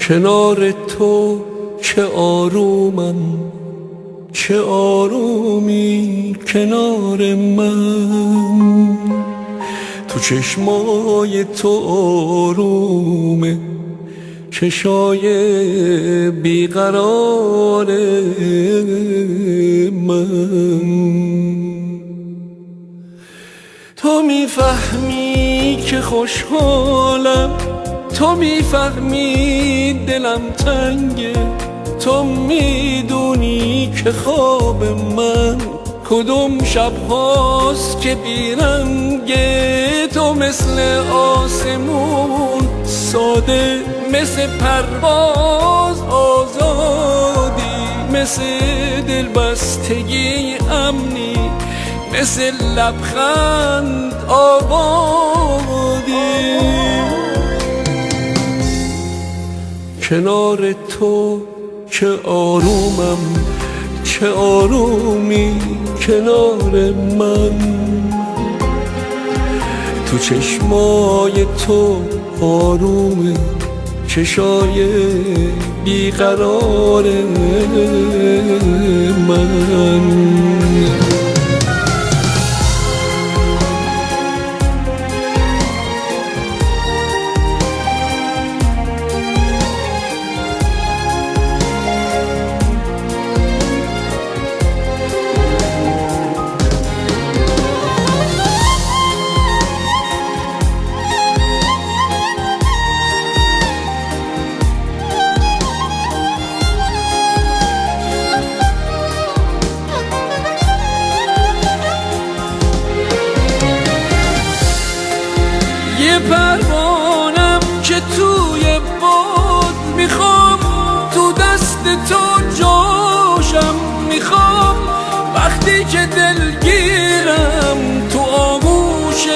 کنار تو چه آرومم، چه آرومی کنار من. تو چشمای تو آرومه، چشای بیقرار من. تو میفهمی که خوشحالم، تو میفهمی دلم تنگه، تو میدونی که خواب من کدوم شب هاست که بیرنگه. تو مثل آسمون ساده، مثل پرواز آزادی، مثل دلبستگی امنی، مثل لبخند آبادی. کنار تو چه آرومم، چه آرومی کنار من. تو چشمای تو آرومه، چشای بیقرار من. یه پروانم که توی باد میخوام، تو دست تو جاشم میخوام. وقتی که دلگیرم تو آغوش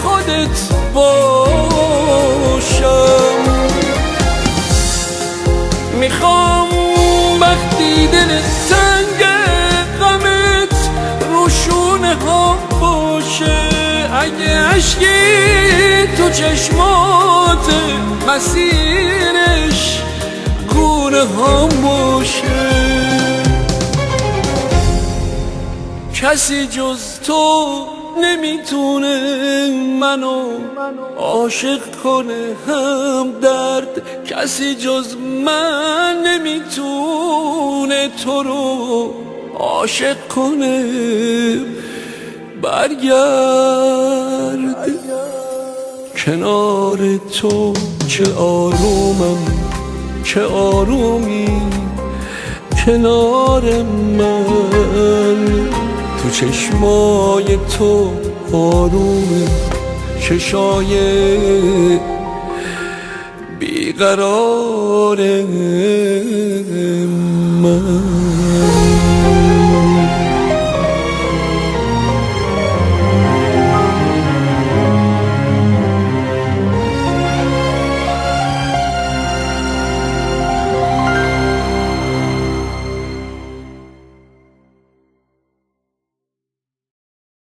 خودت باشم. میخوام وقتی دلت تنگ غمت روشونه ها باشه. اگه عشقی تو چشمات مسیرش گونه ها باشه. کسی جز تو نمیتونه منو عاشق کنه هم درد. کسی جز من نمیتونه تو رو عاشق کنه. برگرد کنار تو چه آرومم، چه آرومی کنار من. تو چشمای تو آرومه، چشای بیقرار من.